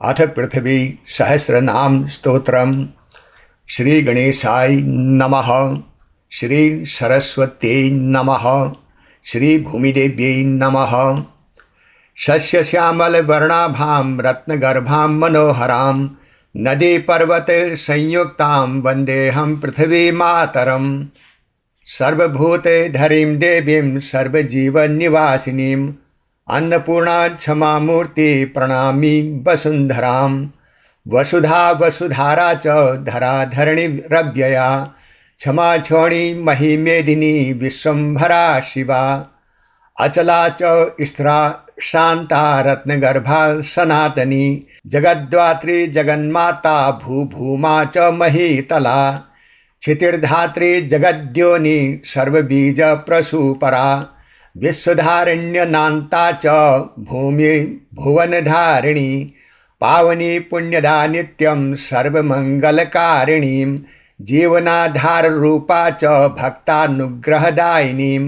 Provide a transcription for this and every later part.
अथ पृथ्वी सहस्रनाम स्तोत्रम। श्री गणेशाय नमः। श्री सरस्वत्यै नमः। श्री भूमिदेव्यै नमः। शस्यश्यामलवर्णाभां रत्नगर्भां मनोहरां नदी पर्वत संयुक्तां वन्देऽहं पृथिवीमातरम्। सर्वभूतधरीं देवीं सर्वजीवनिवासिनीम् अन्नपूर्णा क्षमामूर्ति प्रणमामि वसुन्धराम्। वसुधा वसुधारा च धरा धरणिरव्यया क्षमा क्षोणी महिमेदिनी विश्वम्भरा शिवा। अचला च स्थिरा शान्ता रत्नगर्भा सनातनी जगद्धात्री जगन्माता भूभूमा च महीतला। क्षितिर्धात्री जगद्योनि सर्वबीज प्रसूपरा विश्वधारण्यनान्ता च भूमि भुवनधारिणी पावनी पुण्यदा नित्यं सर्वमङ्गलकारिणीं जीवनाधाररूपा च भक्तानुग्रहदायिनीं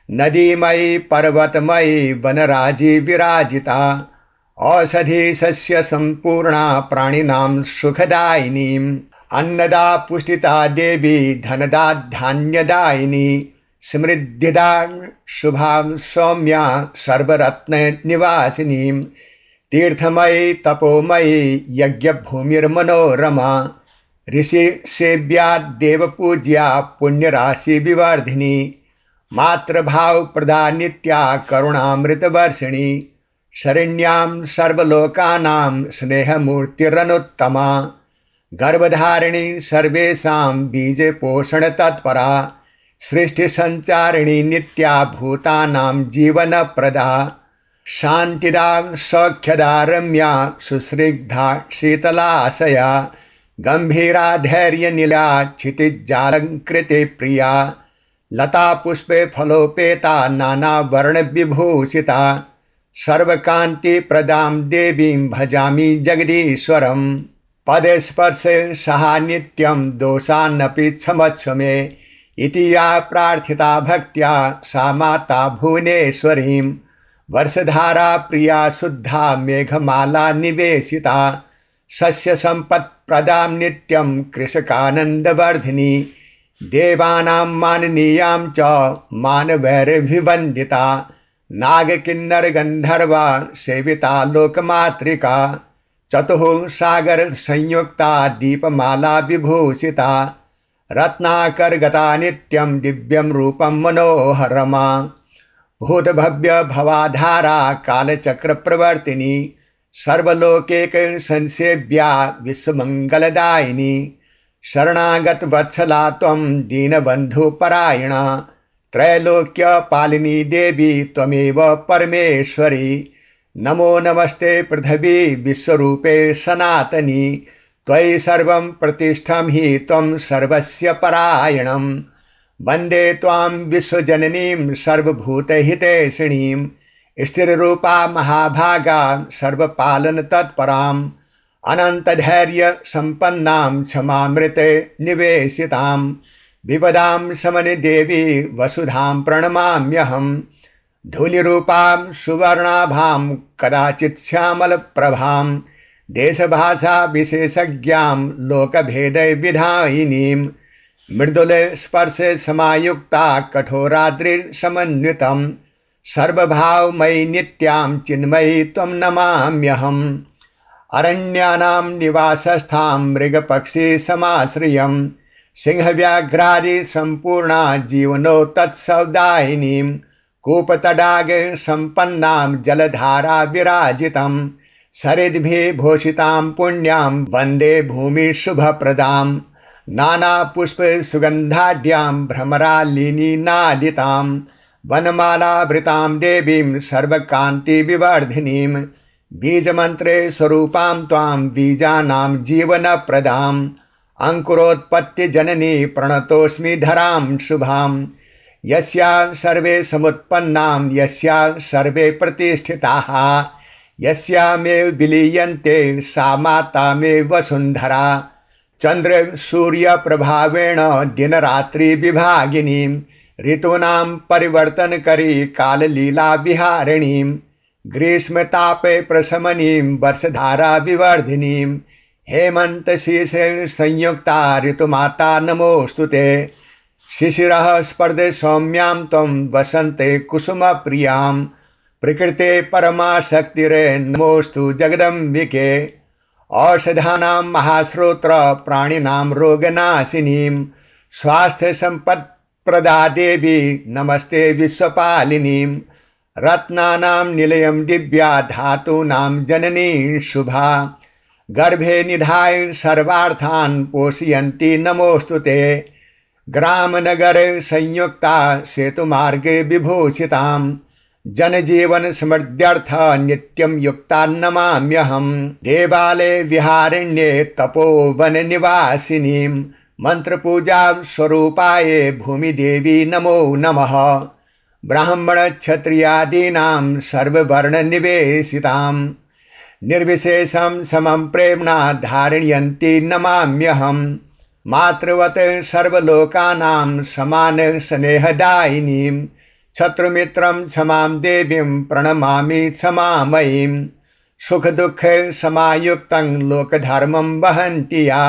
नदीमयी पर्वतमयी वनराजी विराजिता औषधि सस्य सम्पूर्णा प्राणिनां सुखदायिनीं अन्नदा पुष्टिता देवी धनदा धान्यदायिनी समृद्धिदा शुभां सौम्या सर्वरत्ननिवासिनीं तीर्थमयी तपोमयी यज्ञभूमिर्मनोरमा ऋषिसेव्या देवपूज्या पुण्यराशि विवर्धिनी मातृभावप्रदा नित्या करुणामृतवर्षिणी शरण्यां सर्वलोकानां स्नेहमूर्तिरनुत्तमा गर्भधारिणी सर्वेषां बीजपोषणतत्परा सृष्टिसञ्चारिणी नित्या भूतानां जीवनप्रदा शान्तिदा सौख्यदा रम्या सुस्निग्धा शीतलाशया गम्भीरा धैर्यनिला क्षितिजालङ्कृते प्रिया लता पुष्पे फलोपेता नानावर्णविभूषिता सर्वकान्तिप्रदां देवीं भजामि जगदीश्वरम्। पदस्पर्शे सहा नित्यं दोषानपि क्षमस्व मे इति या प्रार्थिता भक्त्या सा माता भुवनेश्वरीं वर्षधारा प्रिया शुद्धा मेघमाला निवेशिता सस्य सम्पत्प्रदां नित्यं कृषकानन्दवर्धिनी देवानां माननीयां च मानवैरभिवन्दिता नागकिन्नरगन्धर्वा सेविता लोकमातृका चतुः सागर संयुक्ता दीपमाला विभूषिता रत्नाकरगता नित्यं दिव्यं रूपं मनोहरमा भूतभव्य भवाधारा कालचक्रप्रवर्तिनी सर्वलोकैक संसेव्या विश्वमङ्गलदायिनी शरणागतवत्सला त्वं दीनबन्धुपरायणा त्रैलोक्यपालिनी देवी त्वमेव परमेश्वरी। नमो नमस्ते पृथिवी विश्वरूपे सनातनी त्वयि सर्वं प्रतिष्ठं हि त्वं सर्वस्य परायणं वन्दे त्वां विश्वजननीं सर्वभूतहितैषिणीं स्थिररूपा महाभागा सर्वपालनतत्पराम् अनन्तधैर्यसम्पन्नां क्षमामृते निवेशितां विपदां शमनदेवी वसुधां प्रणमाम्यहम्। धूलिरूपां सुवर्णाभां कदाचित् श्यामलप्रभां देशभाषा विशेषज्ञां लोकभेदविधायिनीं मृदुलस्पर्शे समायुक्ता कठोराद्रिसमन्वितं सर्वभावमयी नित्यां चिन्मयी त्वं नमाम्यहम्। अरण्यानां निवासस्थां मृगपक्षी समाश्रियं सिंहव्याघ्रादि सम्पूर्णा जीवनोत्सवदायिनीं कूपतडाग सम्पन्नां जलधारा विराजितं सरिद्भिः भूषितां पुण्यां वन्दे भूमि शुभप्रदां नानापुष्पसुगन्धाढ्यां भ्रमरालिनी नादितां वनमालावृतां देवीं सर्वकान्तिविवर्धिनीं बीजमन्त्रे स्वरूपां त्वां बीजानां जीवनप्रदां अंकुरोत्पत्तिजननी प्रणतोऽस्मि धरां शुभां यस्यां सर्वे समुत्पन्नां यस्यां सर्वे प्रतिष्ठिताः यस्यामेव विलीयन्ते सा माता मे वसुन्धरा चंद्र सूर्य प्रभावेण दिनरात्रि विभागिनीं ऋतूनां परिवर्तनकरी काललीला विहारिणीं ग्रीष्मतापे प्रशमनीं वर्षधारा विवर्धिनीं हेमन्तशीर्षेण संयुक्ता ऋतुमाता नमोऽस्तुते। शिशिरः स्पर्धे सौम्यां त्वं वसन्ते कुसुमप्रियां प्रकृते परमाशक्तिरे नमोऽस्तु जगदम्बिके। औषधानां महाश्रोत्र प्राणिनां रोगनाशिनीं स्वास्थ्यसम्पत्प्रदा देवी नमस्ते विश्वपालिनीं। रत्नानां निलयं दिव्या धातूनां जननी शुभा गर्भे निधाय सर्वार्थान् पोषयन्ति नमोऽस्तुते। ग्रामनगरे संयुक्ता सेतुमार्गे विभूषितां जनजीवन समृद्ध्यर्थ नित्यं युक्ता नमाम्यहम्। देवालये विहारिण्ये तपोवन निवासिनीं मंत्रपूजा स्वरूपाये भूमिदेवी नमो नमः। ब्राह्मण क्षत्रियादीनां सर्ववर्ण निवेशितां निर्विशेषं समं प्रेम्णा धारयन्ति नमाम्यहम्। मातृवत् सर्वलोकानां समान स्नेहदायिनीं शत्रुमित्रं क्षमां देवीं प्रणमामि क्षमामयीं। सुख दुख समायुक्तं लोकधर्मं वहन्ति या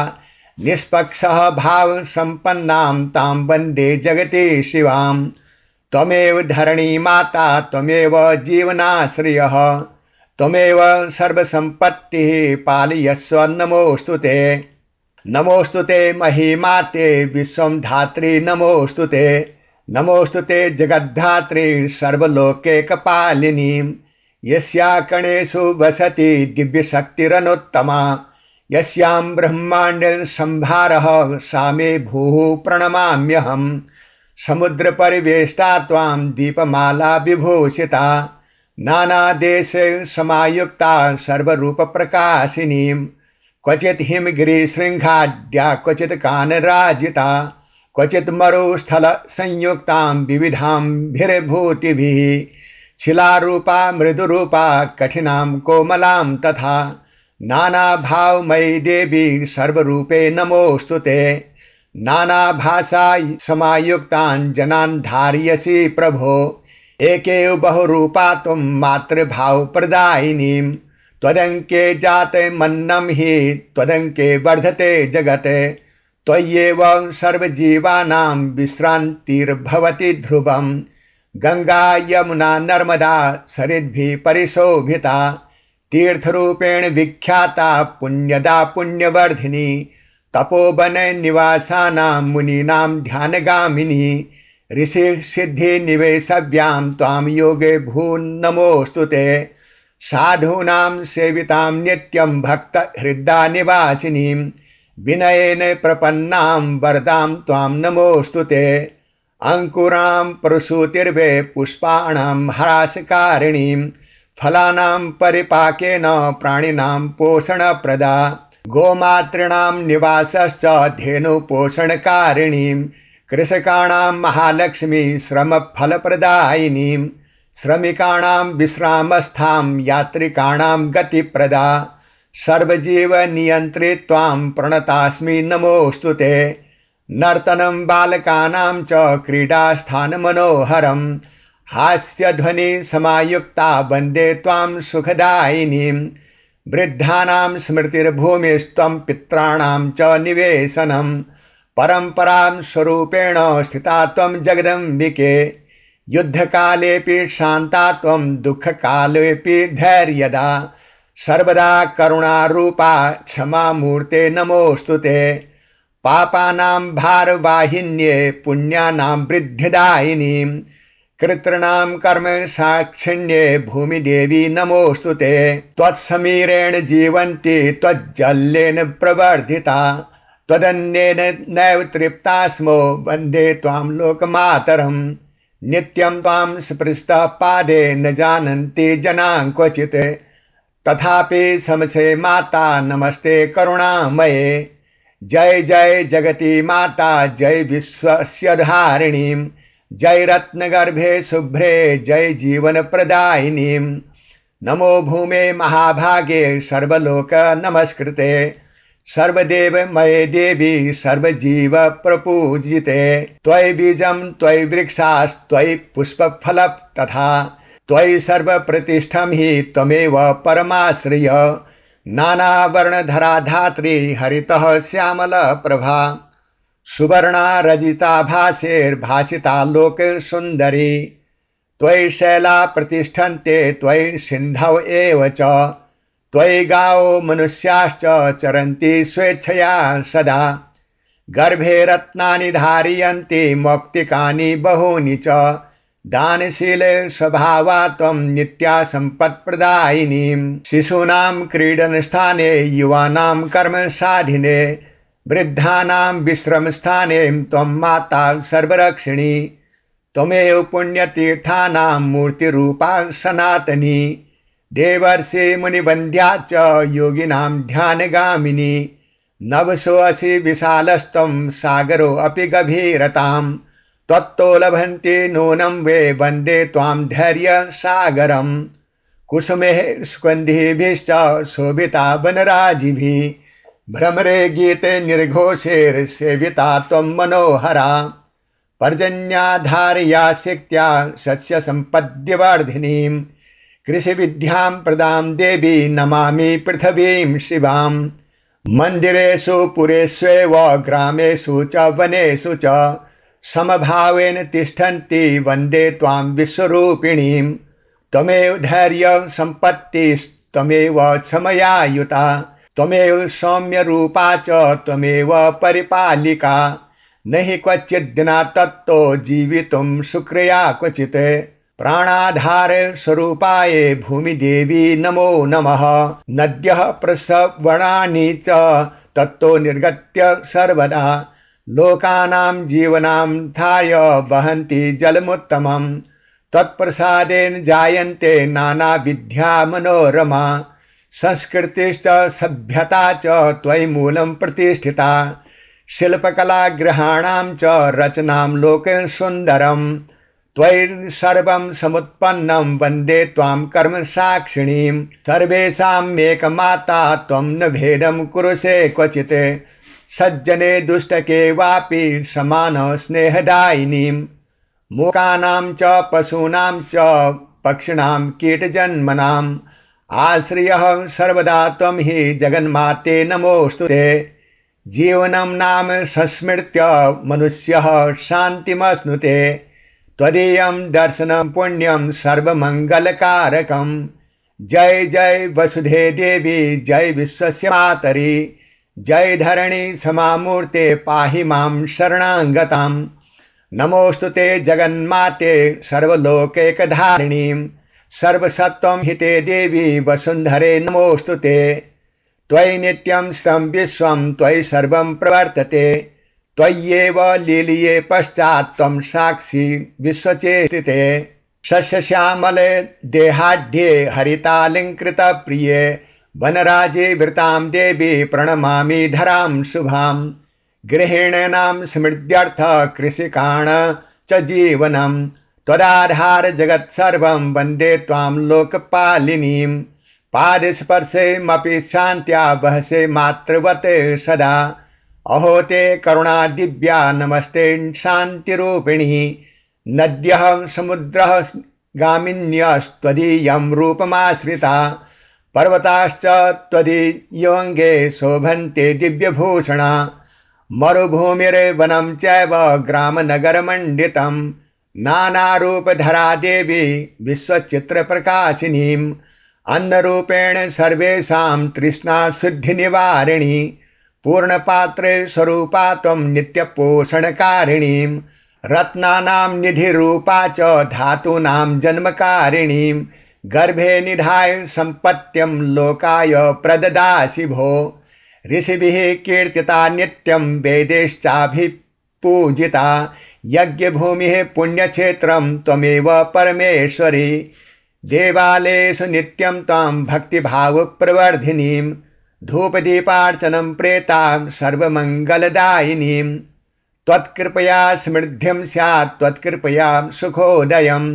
निष्पक्षः भाव संपन्नां तां वन्दे जगति शिवां। त्वमेव धरणी माता त्वमेव जीवनाश्रयः त्वमेव सर्वसम्पत्तिः पालयस्व नमोऽस्तुते। नमोऽस्तुते महिमाते विश्वं धात्री नमोऽस्तुते। नमोऽस्तुते जगद्धात्री सर्वलोकैकपालिनी यस्या कणेषु वसति दिव्यशक्तिरनुत्तमा यस्यां ब्रह्माण्ड संभारः सा मे भूः प्रणमाम्यहम्। समुद्रपरिवेष्टा त्वां दीपमाला विभूषिता नानादेशे समायुक्ता सर्वरूपप्रकाशिनीं क्वचित् हिमगिरिशृङ्गाढ्या क्वचित् कानराजिता क्वचित् मरुस्थल संयुक्तां विविधांभिर्भूतिभिः शिलारूपा मृदुरूपा कठिनां कोमलां तथा नानाभावमयी देवी सर्वरूपे नमोऽस्तुते। नानाभाषा समायुक्तान् जनान् धारयसि प्रभो एकेव बहुरूपा त्वं मातृभावप्रदायिनीं। त्वदङ्के जाते मन्नं हि त्वदङ्के वर्धते जगत् त्वय्येव सर्वजीवानां विश्रान्तिर्भवति ध्रुवम्। गंगा यमुना नर्मदा सरिद्भिः परिशोभिता तीर्थरूपेण विख्याता पुण्यदा पुण्यवर्धिनी तपोवन निवासानां मुनीनां ध्यानगामिनी ऋषि सिद्धि निवेशव्यां त्वां योगे भून्नमोऽस्तुते। साधूनां सेवितां नित्यं भक्त हृदा निवासिनीं विनयेन प्रपन्नां वरदां त्वां नमोऽस्तुते। अंकुरां प्रसूतिर्वे पुष्पाणां ह्रासकारिणीं फलानां परिपाकेन प्राणिनां पोषणप्रदा गोमातॄणां निवासश्च धेनुपोषणकारिणीं कृषकाणां महालक्ष्मी श्रमफलप्रदायिनीं श्रमिकाणां विश्रामस्थां यात्रिकाणां गतिप्रदा सर्वजीव नियन्त्री त्वां प्रणतास्मि नमोऽस्तुते। नर्तनं बालकानां च क्रीडास्थानमनोहरं हास्यध्वनि समायुक्ता वन्दे त्वां सुखदायिनीं। वृद्धानां स्मृतिर्भूमिस्त्वं पित्राणां च निवेशनं परम्परां स्वरूपेण स्थिता त्वं जगदम्बिके। युद्धकालेऽपि शान्ता त्वं दुःखकालेऽपि धैर्यदा सर्वदा करुणारूपा क्षमामूर्ते नमोऽस्तुते। पापानां भारवाहिन्ये पुण्यानां वृद्धिदायिनीं कृतॄणां कर्म साक्षिण्ये भूमिदेवी नमोऽस्तुते। त्वत्समीरेण जीवन्ति त्वज्जल्येन प्रवर्धिता त्वदन्येन नैव तृप्ता स्मो वन्दे त्वां लोकमातरम्। नित्यं त्वां स्पृष्टः पादे न जानन्ति जनाः क्वचित् तथापि समसे माता नमस्ते करुणामये। जय जय जगती माता जय विश्वस्य धारिणीं जय रत्नगर्भे शुभ्रे जय जीवन प्रदायिनीं। नमो भूमे महाभागे सर्वलोक नमस्कृते सर्वदेवमये देवी सर्वजीव प्रपूजिते। त्वयि बीजं त्वयि वृक्षास्त्वयि पुष्पफल तथा त्वयि सर्वप्रतिष्ठं हि त्वमेव परमाश्रय नानावर्णधरा धात्री हरितः श्यामलप्रभा सुवर्णा रजिता भासेर्भासिता लोके सुन्दरी त्वयि शैला प्रतिष्ठन्ते त्वयि सिन्धव एव च त्वयि गावो मनुष्याश्च चरन्ति स्वेच्छया सदा गर्भे रत्नानि धारयन्ति मौक्तिकानि बहूनि च दानशीले स्वभावा त्वं नित्या सम्पत्प्रदायिनी शिशूनां क्रीडनस्थाने युवानां कर्मसाधिने वृद्धानां विश्रमस्थाने त्वं माता सर्वरक्षिणी त्वमेव पुण्यतीर्थानां मूर्तिरूपा सनातनी देवर्षि मुनिवन्द्या च योगिनां ध्यानगामिनी नभसोऽसि विशालस्त्वं सागरोऽपि गभीरताम् त्वत्तो लभन्ते नूनं वे वन्दे त्वां धैर्यसागरम् कुसुमैः सुगन्धिभिश्च शोभिता वनराजिभिः भ्रमरे गीते निर्घोषैर्सेविता त्वं मनोहरा पर्जन्याधारया शक्त्या सस्यसम्पद्यवर्धिनीं कृषिविद्यां प्रदां देवी नमामि पृथिवीं शिवां मन्दिरेषु पुरेष्वेव ग्रामेषु च वनेषु च समभावेन तिष्ठन्ति वन्दे त्वां विश्वरूपिणीं त्वमेव धैर्यं सम्पत्तिस्त्वमेव क्षमयायुता त्वमेव सौम्यरूपा च त्वमेव परिपालिका न हि क्वचिद्दिना तत्तो जीवितुं सुक्रिया क्वचित् प्राणाधार स्वरूपाय भूमिदेवी नमो नमः नद्यः प्रसवणानि च तत्तो निर्गत्य सर्वदा लोकानां जीवनार्थाय वहन्ति जलमुत्तमं तत्प्रसादेन जायन्ते नानाविद्या मनोरमा संस्कृतिश्च सभ्यता च त्वयि मूलं प्रतिष्ठिता शिल्पकलाग्रहाणां च रचनां लोके सुन्दरं त्वयि सर्वं समुत्पन्नं वन्दे त्वां कर्मसाक्षिणीं सर्वेषाम् एकमाता त्वं न भेदं कुरुषे क्वचित् सज्जने दुष्टके वापि समान स्नेहदायिनीं मूकानां च पशूनां च पक्षिणां कीटजन्मनाम् आश्रयः सर्वदा त्वं हि जगन्माते नमोऽस्तुते जीवनं नाम संस्मृत्य मनुष्यः शान्तिमश्नुते त्वदीयं दर्शनं पुण्यं सर्वमङ्गलकारकं जय जय वसुधे देवी जय विश्वस्य मातरि जय धरणी समामूर्ते पाहि मां शरणागतां नमोस्तुते जगन्माते सर्वलोकैकधारिणीं सर्वसत्त्वं हिते देवी वसुन्धरे नमोस्तुते त्वयि नित्यं स्तं विश्वं त्वयि सर्वं प्रवर्तते त्वय्येव लीलिये पश्चात् त्वं साक्षी विश्वचेष्टिते शस्यश्यामले देहाढ्ये हरितालङ्कृतप्रिये वनराजे वृतां देवी प्रणमामि धरां शुभां गृहिणीनां समृद्ध्यर्थ कृषिकाण च जीवनं त्वदाधार जगत्सर्वं वन्दे त्वां लोकपालिनीं पादस्पर्शेमपि शान्त्या वहसे मातृवते सदा अहो ते करुणा दिव्या नमस्ते शान्तिरूपिणी नद्यः समुद्रः गामिन्यस्त्वदीयं रूपमाश्रिता पर्वताश्च त्वदीयोऽङ्गे शोभन्ते दिव्यभूषणा मरुभूमिर्वनं चैव ग्रामनगरमण्डितं नानारूपधरा देवी विश्वचित्रप्रकाशिनीम् अन्नरूपेण सर्वेषां तृष्णाशुद्धिनिवारिणी पूर्णपात्रे स्वरूपा त्वं नित्यपोषणकारिणीं रत्नानां निधिरूपा च धातूनां जन्मकारिणीं गर्भे निधाय सम्पत्यं लोकाय प्रददासि भो ऋषिभिः कीर्तिता नित्यं वेदैश्चाभिपूजिता यज्ञभूमिः पुण्यक्षेत्रं त्वमेव परमेश्वरी देवालयेषु नित्यं त्वां भक्तिभावप्रवर्धिनीं धूपदीपार्चनं प्रेतां सर्वमङ्गलदायिनीं त्वत्कृपया समृद्धिं स्यात् त्वत्कृपया सुखोदयं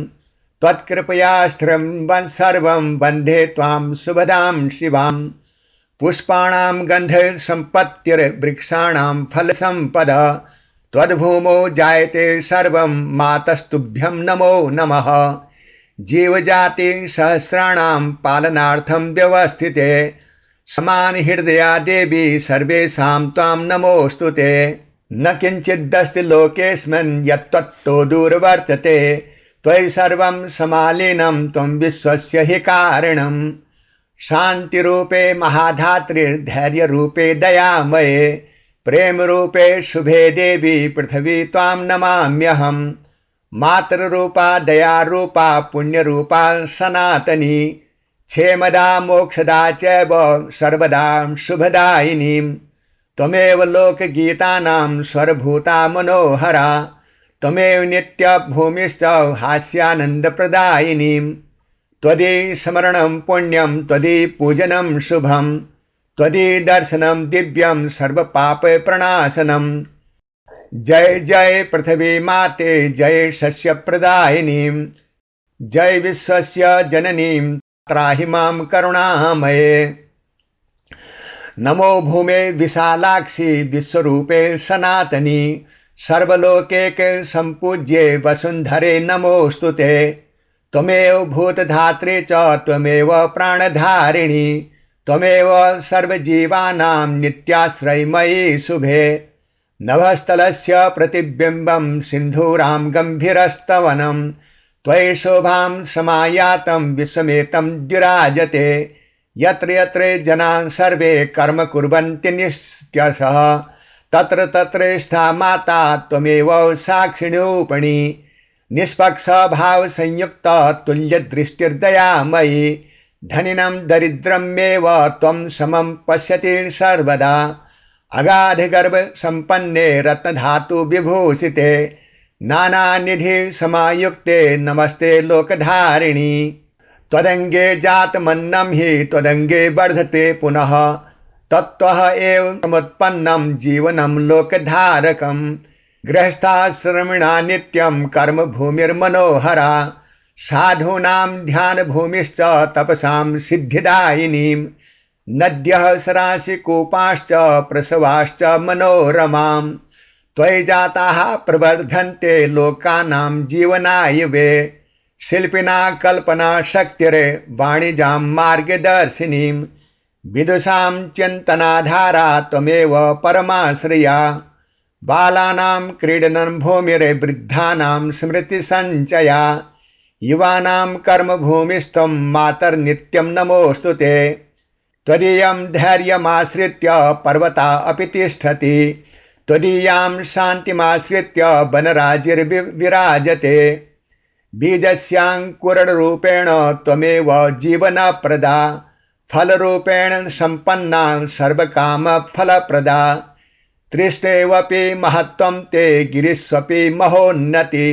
त्वत्कृपया स्थिरं सर्वं वन्दे त्वां शुभदां शिवां पुष्पाणां गन्धसम्पत्तिर्वृक्षाणां फलसम्पदा त्वद्भूमौ जायते सर्वं मातस्तुभ्यं नमो नमः जीवजाति सहस्राणां पालनार्थं व्यवस्थिते समान हृदया देवी सर्वेषां त्वां नमोऽस्तुते न किञ्चिदस्ति लोकेऽस्मिन् यत्त्वत्तो दूरवर्तते त्वयि सर्वं समालीनं त्वं विश्वस्य हि कारणम् शान्तिरूपे महाधात्रीर्धैर्यरूपे दयामये प्रेमरूपे शुभे देवी पृथिवी त्वां नमाम्यहम् मातृरूपा दयारूपा पुण्यरूपा सनातनी क्षेमदा मोक्षदा चैव सर्वदा शुभदायिनीं त्वमेव लोकगीतानां स्वरभूता मनोहरा त्वमेव नित्यभूमिश्च हास्यानन्दप्रदायिनीं त्वदीय स्मरणं पुण्यं त्वदीय पूजनं शुभं त्वदीय दर्शनं दिव्यं सर्वपापप्रणाशनं जय जय पृथिवी माते जय शस्यप्रदायिनीं जय विश्वस्य जननीं त्राहि मां करुणामये नमो भूमे विशालाक्षी विश्वरूपे सनातनी सर्वलोकैके संपूज्ये वसुन्धरे नमोऽस्तुते त्वमेव भूतधात्री च त्वमेव प्राणधारिणी त्वमेव सर्वजीवानां नित्याश्रयमयी शुभे नभस्थलस्य प्रतिबिम्बं सिन्धूरां गम्भीरस्तवनं त्वयि शोभां समायातं विश्वमेतं द्विराजते यत्र यत्र जनाः सर्वे कर्म कुर्वन्ति नित्यशः तत्र तत्र स्था माता त्वमेव साक्षिणीरूपिणी निष्पक्ष भाव संयुक्त तुल्य दृष्टिर्दयामयी धनिनं दरिद्रमेव त्वं समं पश्यति सर्वदा अगाध गर्भ संपन्ने रत्नधातु विभूषिते नानानिधि समायुक्ते नमस्ते लोकधारिणी त्वदंगे जातमन्नं हि त्वदंगे वर्धते पुनः तत्त्वः एव समुत्पन्नं जीवनं लोकधारकम् गृहस्थाश्रमिणा नित्यं कर्म भूमिर्मनोहरा साधूनां ध्यान भूमिश्च तपसां सिद्धिदायिनीं नद्यः सरासि कूपाश्च प्रसवाश्च मनोरमां त्वयि जाताः प्रवर्धन्ते लोकानां जीवनाय वे शिल्पिना कल्पना शक्तिरे वाणिजां मार्गदर्शिनीं विदुषां चिन्तनाधारा त्वमेव परमाश्रया बालानां क्रीडनं भूमिरे वृद्धानां स्मृतिसञ्चया युवानां कर्मभूमिस्त्वं मातर्नित्यं नमोऽस्तुते त्वदीयं धैर्यमाश्रित्य पर्वता अपि तिष्ठति त्वदीयां शान्तिमाश्रित्य वनराजिर्विराजते बीजस्याङ्कुरणरूपेण त्वमेव जीवनप्रदा फलरूपेण सम्पन्ना सर्वकामफलप्रदा तृष्णेवपि महत्त्वं ते गिरिष्वपि महोन्नति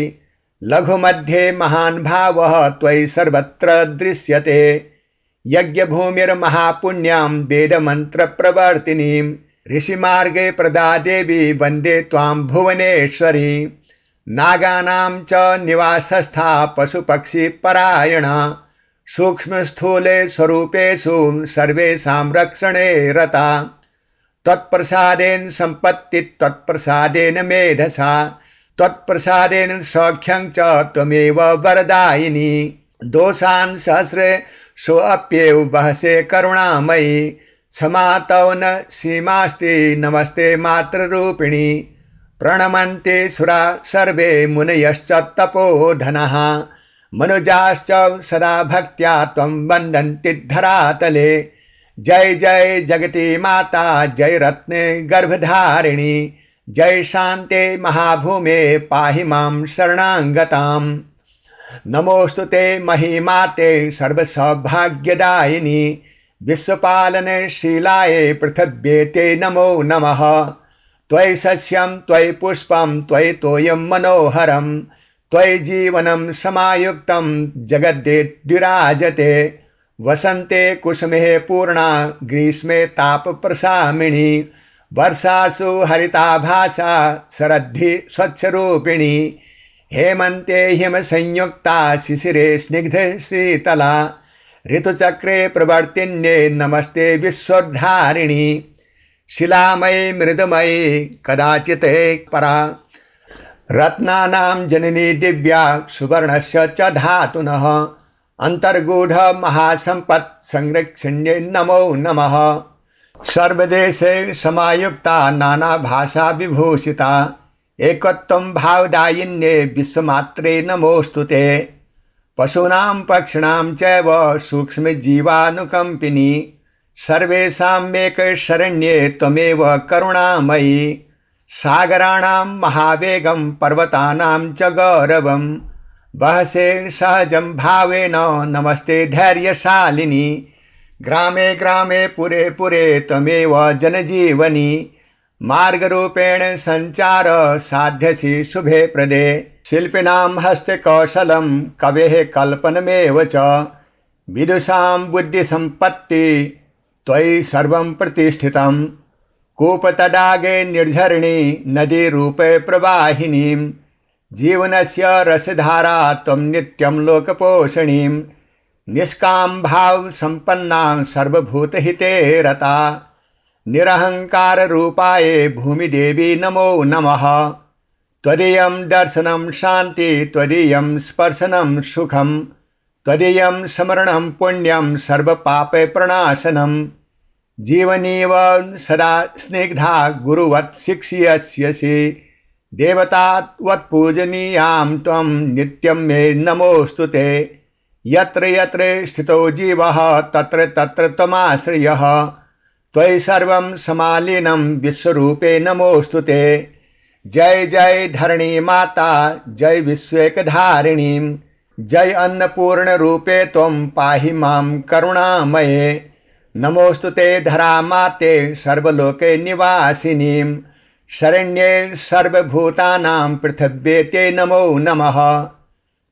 लघुमध्ये महान् भावः त्वयि सर्वत्र दृश्यते यज्ञभूमिर्महापुण्यां वेदमन्त्रप्रवर्तिनीं ऋषिमार्गे प्रदा देवी वन्दे त्वां भुवनेश्वरी नागानां च निवासस्था पशुपक्षिपरायणा सूक्ष्मस्थूले स्वरूपेषु सर्वेषां रक्षणे रता तत्प्रसादेन सम्पत्ति तत्प्रसादेन मेधसा तत्प्रसादेन सौख्यं च त्वमेव वरदायिनी दोषान् सहस्रे सोऽप्येव वहसे करुणामयी क्षमा तव न सीमास्ति नमस्ते मातृरूपिणी प्रणमन्ते सुरा सर्वे मुनयश्च तपोधनः मनुजाश्च सदा भक्त्या त्वं वन्दन्ति धरातले जय जय जगती माता जय रत्ने गर्भधारिणी जय शान्ते महाभूमे पाहि मां शरणागताम् नमोस्तुते महिमाते सर्वसौभाग्यदायिनी विश्वपालने शीलाये पृथिव्ये ते नमो नमः त्वयि सस्यं त्वयि पुष्पं त्वयि तोयं मनोहरं त्वयि जीवनं समायुक्तं जगद्दे द्विराजते वसन्ते कुसुमे पूर्णा ग्रीष्मे तापप्रशामिनी वर्षासु हरिताभासा शरद्धि स्वच्छरूपिणी हेमन्ते हिमसंयुक्ता शिशिरे स्निग्धशीतला ऋतुचक्रे प्रवर्तिन्ये नमस्ते विश्वोद्धारिणी शिलामयी मृदुमयी कदाचित् परा रत्नानां जननी दिव्या सुवर्णस्य च धातुनः अंतर्गूढ़ महासंपत् संरक्षण्ये नमो नमः। सर्वदेशे समायुक्ता नाना भाषा विभूषिता एकत्वं भावदायिन्ये विश्वमात्रे नमोस्तुते। पशूनां पक्षिणां चैव सूक्ष्मजीवानुकम्पिनी सर्वेषामेक शरण्ये त्वमेव करुणामयी। सागराणां महावेगं पर्वतानां च गौरवं वहसे सहजं भावेन नमस्ते धैर्यशालिनी। ग्रामे ग्रामे पुरे पुरे त्वमेव जनजीवनी मार्गरूपेण संचार साध्यसि शुभे प्रदे। शिल्पिनां हस्तकौशलं कवेः कल्पनमेव च विदुषां बुद्धिसम्पत्ति त्वयि सर्वं प्रतिष्ठितं। कूपतडागे निर्झरिणी नदीरूपे प्रवाहिनीं जीवनस्य रसधारा त्वं नित्यं लोकपोषणीं। निष्काम भाव संपन्नां सर्वभूतहिते रता निरहंकार रूपाये भूमिदेवी नमो नमः। त्वदीयं दर्शनं शान्ति त्वदीयं स्पर्शनं सुखं त्वदीयं स्मरणं पुण्यं सर्वपापे प्रणाशनं। जीवनीव सदा स्निग्धा गुरुवत् शिक्ष्यस्यसि देवतावत् पूजनीयां त्वं नित्यं मे नमोऽस्तुते। यत्र यत्र स्थितो जीवः तत्र तत्र त्वमाश्रयः त्वयि सर्वं समालीनं विश्वरूपे नमोऽस्तुते। जय जय धरणी माता जय विश्वेकधारिणी जय अन्नपूर्ण रूपे त्वं पाहि मां करुणामये। नमोस्तुते धरा माते सर्वलोके निवासिनीं शरण्ये सर्वभूतानां पृथिव्ये ते नमो नमः।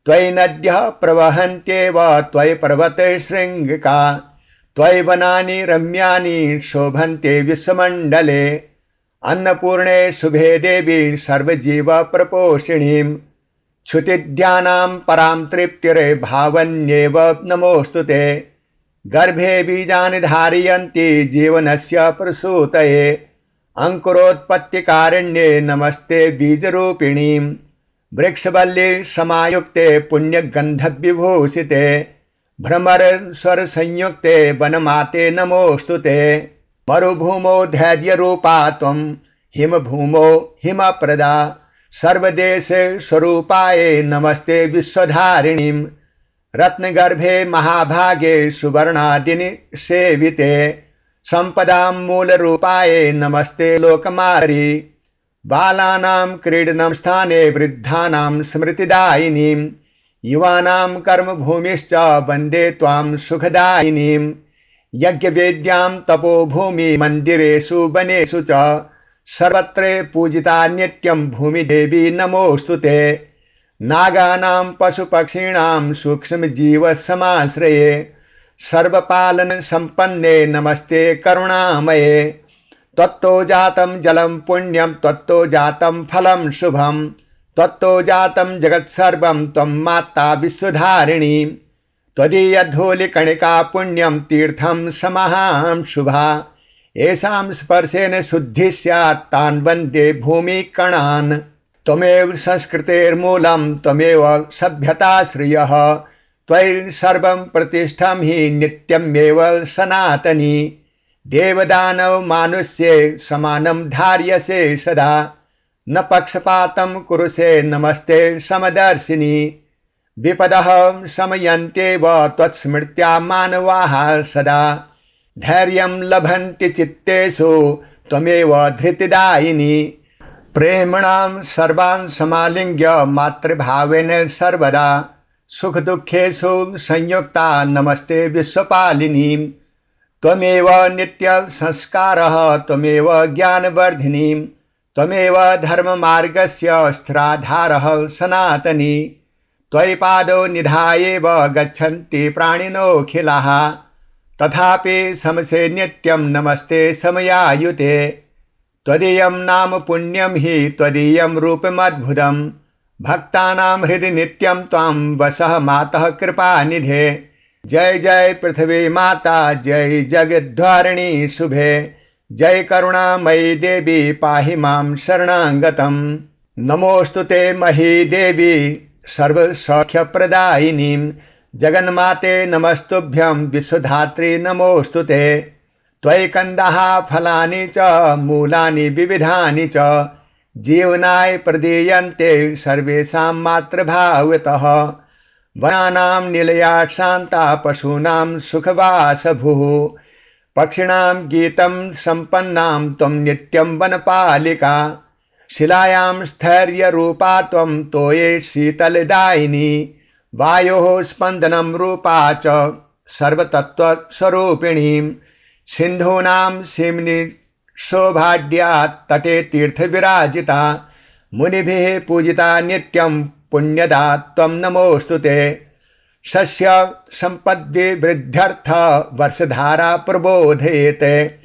त्वयि नद्यः प्रवहन्त्येव त्वयि पर्वते शृङ्गिका त्वयि वनानि रम्यानि शोभन्ते विश्वमण्डले। अन्नपूर्णे शुभे देवी सर्वजीवप्रपोषिणीं क्षुतिध्यानां परां तृप्तिरे भावन्येव नमोऽस्तुते। गर्भे बीजानि धारयन्ति जीवनस्य प्रसूतये अंकुरोत्पत्तिकारिण्ये नमस्ते बीजरूपिणीं। वृक्षवल्ली समायुक्ते पुण्यगन्धविभूषिते भ्रमर स्वर संयुक्ते वनमाते नमोस्तुते। मरुभूमो धैर्यरूपा त्वं हिमभूमो हिमप्रदा सर्वदेशे स्वरूपाये नमस्ते विश्वधारिणीं। रत्नगर्भे महाभागे सुवर्णादिनि सेविते संपदां मूलरूपाये नमस्ते लोकमारी। बालानां क्रीडनं स्थाने वृद्धानां स्मृतिदायिनीं युवानां कर्मभूमिश्च वन्दे त्वां सुखदायिनीं। यज्ञवेद्यां तपोभूमि मन्दिरेषु वनेषु च सर्वत्र पूजिता नित्यं भूमिदेवी नमोऽस्तुते। नागानां पशुपक्षीणां सूक्ष्मजीवसमाश्रये सर्वपालन संपन्ने नमस्ते करुणामये। त्वत्तो जातं जलं पुण्यं त्वत्तो जातं फलं शुभं त्वत्तो जातं जगत्सर्वं त्वं माता विश्वधारिणी। त्वदीयधूलिकणिका पुण्यं तीर्थं समहां शुभा येषां स्पर्शेन शुद्धिः स्यात् तान् वन्दे भूमिकणान्। त्वमेव संस्कृतेर्मूलं त्वमेव सभ्यताश्रियः त्वयि सर्वं प्रतिष्ठं हि नित्यमेव सनातनी। देवदानव मानुष्ये समानं धार्यसे सदा न पक्षपातं कुरुषे नमस्ते समदर्शिनी। विपदः शमयन्त्येव त्वत्स्मृत्या मानवाः सदा धैर्यं लभन्ति चित्तेषु त्वमेव धृतिदायिनी। प्रेम्णां सर्वान् समालिङ्ग्य मातृभावेन सर्वदा सुखदुःखेषु संयुक्ता नमस्ते विश्वपालिनी। त्वमेव नित्यसंस्कारः त्वमेव ज्ञानवर्धिनी त्वमेव धर्ममार्गस्य स्थिराधारः सनातनी। त्वयि पादौ निधायेव गच्छन्ति प्राणिनोऽखिलाः तथापि समसे नित्यं नमस्ते समयायुते। त्वदीयं नाम पुण्यं हि त्वदीयं रूपमद्भुतं भक्तानां हृदि नित्यं त्वां वसः मातः कृपानिधे। जय जय पृथ्वी माता जय जगद्धारिणी शुभे जय करुणामयी देवी पाहि मां शरणागतं। नमोस्तुते मही देवी सर्वसौख्यप्रदायिनीं जगन्माते नमस्तुभ्यं विश्वधात्री नमोस्तुते। त्वयि कंदाः फलानि च मूलानि विविधानि च जीवनाय प्रदीयन्ते सर्वेषां मातृभावतः। वनानां निलया शान्ता पशूनां सुखवासभूः पक्षिणां गीतं सम्पन्नां त्वं नित्यं वनपालिका। शिलायां स्थैर्यरूपा त्वं तोये शीतलदायिनी वायोः स्पन्दनं रूपा च सर्वतत्त्वस्वरूपिणीं सिन्धूनां सीम्नि शोभाढ्या तटे तीर्थविराजिता मुनिभिः पूजिता नित्यं पुण्यदा त्वं नमोऽस्तुते। शस्य सम्पद्विवृद्ध्यर्थ वर्षधारा प्रबोधयेते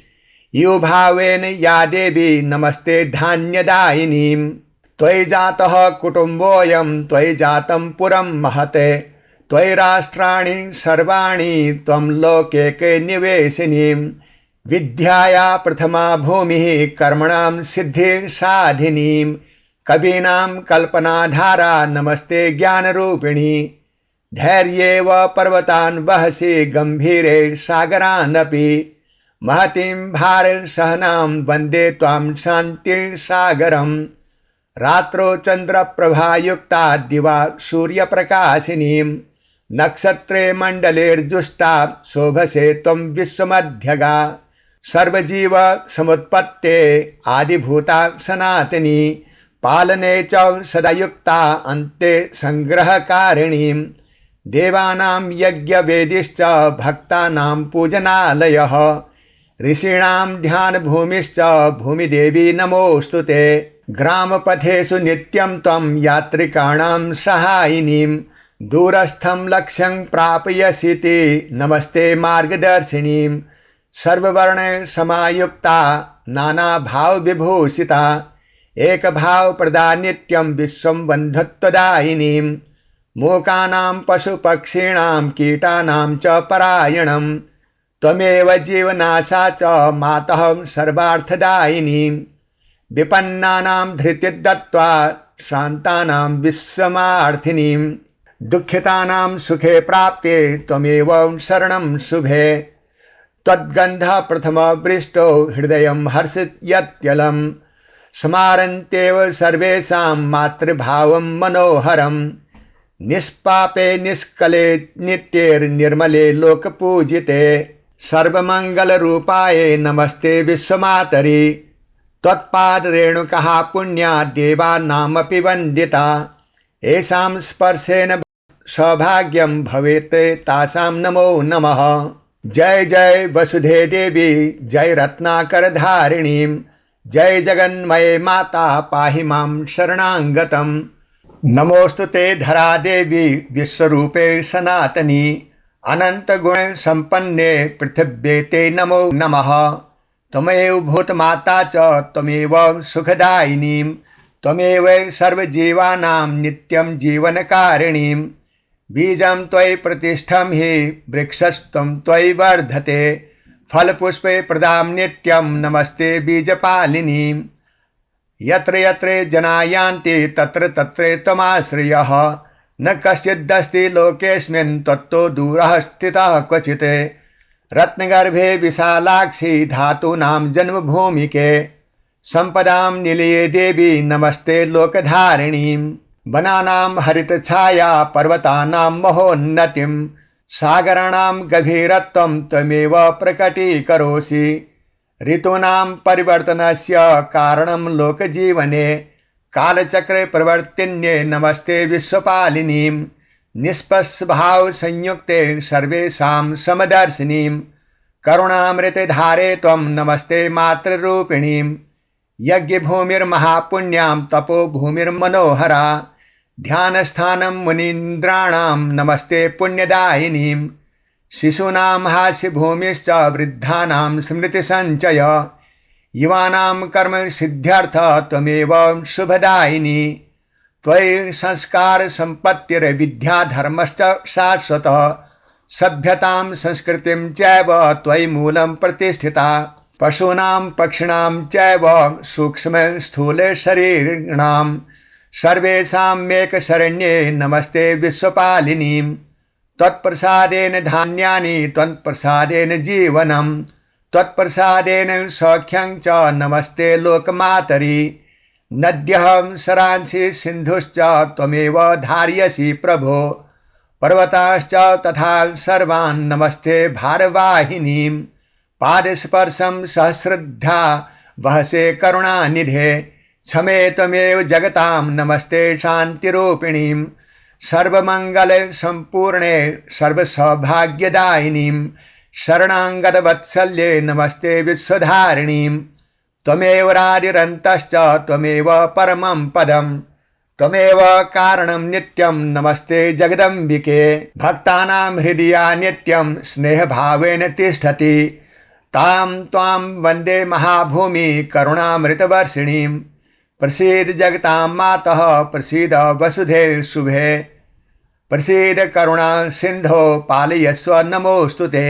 युभावेन या देवी नमस्ते धान्यदायिनीं। त्वयि जातः कुटुम्बोऽयं त्वयि जातं पुरं महते त्वयि राष्ट्राणि सर्वाणि त्वं लोकैके निवेशिनीं। विद्याया प्रथमा भूमिः कर्मणां सिद्धिसाधिनीं कवीनां कल्पनाधारा नमस्ते ज्ञानरूपिणी। धैर्येव पर्वतान् वहसि गम्भीरे सागरानपि महतीं भारसहनां वन्दे त्वां शान्तिसागरम्। रात्रौ चन्द्रप्रभायुक्ता दिवा सूर्यप्रकाशिनीं नक्षत्रे मण्डलेर्जुष्टा शोभसे त्वं विश्वमध्यगा। सर्वजीव समुत्पत्ते आदिभूता सनातनी पालने च सदा युक्ता अन्ते संग्रहकारिणीं। देवानां यज्ञवेदिश्च भक्तानां पूजनालयः ऋषीणां ध्यानभूमिश्च भूमिदेवी नमोऽस्तुते। ग्रामपथेषु नित्यं त्वं यात्रिकाणां सहायिनीं दूरस्थं लक्ष्यं प्रापयसीति नमस्ते मार्गदर्शिनीं। सर्ववर्ण समायुक्ता नानाभावविभूषिता एकभावप्रदा नित्यं विश्वं बन्धुत्वदायिनीं। मूकानां पशुपक्षीणां कीटानां च परायणं त्वमेव जीवनाशा च मातः सर्वार्थदायिनीं। विपन्नानां धृतिं दत्त्वा श्रान्तानां विश्वमार्थिनीं दुःखितानां सुखे प्राप्ते त्वमेव शरणं शुभे। त्वद्गन्धः प्रथमवृष्टो हृदयं हर्षयत्यलं स्मारन्त्येव सर्वेषां मातृभावं मनोहरम्। निष्पापे निष्कले नित्यैर्निर्मले लोकपूजिते सर्वमङ्गलरूपाय नमस्ते विश्वमातरि। त्वत्पादरेणुकः पुण्या देवानामपि वन्दिता येषां स्पर्शेन सौभाग्यं भवेत् तासां नमो नमः। जय जय वसुधे देवी जय रत्नाकरधारिणीं जय जगन्मये माता पाहि मां शरणागतम्। नमोस्तुते धरा देवी विश्वरूपे सनातनी अनंतगुण संपन्ने पृथिव्ये ते नमो नमः। त्वमेव भूतमाता च त्वमेव सुखदायिनीं त्वमेव सर्वजीवानां नित्यं जीवनकारिणीं। बीजं त्वयि प्रतिष्ठं हि वृक्षस्त्वं त्वयि वर्धते फलपुष्पे प्रदां नित्यं नमस्ते बीजपालिनीं। यत्र यत्र जना यान्ति तत्र तत्र त्वमाश्रयः न कश्चिदस्ति लोकेऽस्मिन् त्वत्तो दूरः स्थितः क्वचित्। रत्नगर्भे विशालाक्षी धातूनां जन्मभूमिके सम्पदां निलये देवी नमस्ते लोकधारिणीं। वनानां हरितछाया पर्वतानां महोन्नतिं सागराणां गभीरत्वं त्वमेव प्रकटीकरोषि। ऋतूनां परिवर्तनस्य कारणं लोकजीवने कालचक्रे प्रवर्तिन्ये नमस्ते विश्वपालिनीं। निष्पक्षभाव संयुक्ते सर्वेषां समदर्शिनीं करुणामृतधारे त्वं नमस्ते मातृरूपिणीं। यज्ञभूमिर्महापुण्यां तपोभूमिर्मनोहरा ध्यानस्थानं मुनीन्द्राणां नमस्ते पुण्यदायिनीं। शिशूनां हास्यभूमिश्च वृद्धानां स्मृतिसञ्चय युवानां कर्मसिद्ध्यर्थ त्वमेव शुभदायिनी। त्वयि संस्कार संपत्तिर्विद्या धर्मश्च शाश्वतः सभ्यतां संस्कृतिं चैव त्वयि मूलं प्रतिष्ठिता। पशूनां पक्षिणां चैव सूक्ष्म स्थूल शरीरिणां सर्वेषां मेकशरण्ये नमस्ते विश्वपालिनीं। त्वत्प्रसादेन धान्यानि त्वत्प्रसादेन जीवनम् त्वत्प्रसादेन सौख्यं च नमस्ते लोकमातरि नद्यः सरांसि सिन्धुश्च त्वमेव धारयसि प्रभो पर्वताश्च तथा सर्वान् नमस्ते भारवाहिनीं पादस्पर्शं सहस्रधा वहसे करुणानिधे क्षमे त्वमेव जगतां नमस्ते शान्तिरूपिणीं सर्वमंगल संपूर्णे सर्वसौभाग्यदायिनीं शरणागतवत्सल्ये नमस्ते विश्वधारिणीं त्वमेव रादिरन्तश्च त्वमेव परमं पदम् त्वमेव कारणं नित्यं नमस्ते जगदम्बिके भक्तानां हृदया नित्यं स्नेहभावेन तिष्ठति तां त्वां वन्दे महाभूमि करुणामृतवर्षिणीं प्रसीद जगतां मातः प्रसीद वसुधे शुभे प्रसीद करुणा सिन्धो पालयस्व नमोऽस्तु ते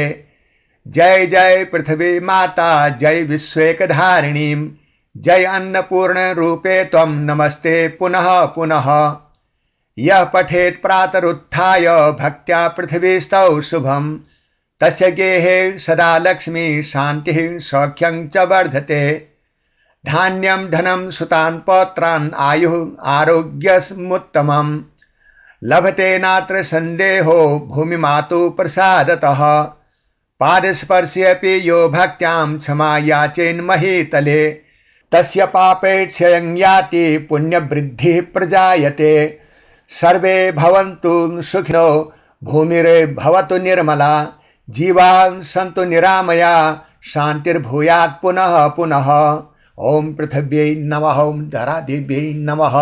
जय जय पृथ्वी माता जय विश्वेकधारिणीं जय अन्नपूर्ण रूपे त्वं नमस्ते पुनः पुनः यः पठेत् प्रातरुत्थाय भक्त्या पृथ्वीस्तौ शुभं तस्य गेहे सदा लक्ष्मी शान्तिः सौख्यं च वर्धते धान्यं धनं सुतान् पौत्रान् आयुः आरोग्यमुत्तमम् लभते नात्र संदेहो भूमिमातु प्रसादतः पादस्पर्शेऽपि यो भक्त्यां क्षमा याचेन्महीतले तस्य पापे क्षयं याति पुण्यवृद्धिः प्रजायते सर्वे भवन्तु सुखिनो भूमिर्भवतु निर्मला जीवाः सन्तु निरामया शान्तिर्भूयात् पुनः पुनः। ओम पृथिव्यै नमः ओम धरादेव्यै नमः।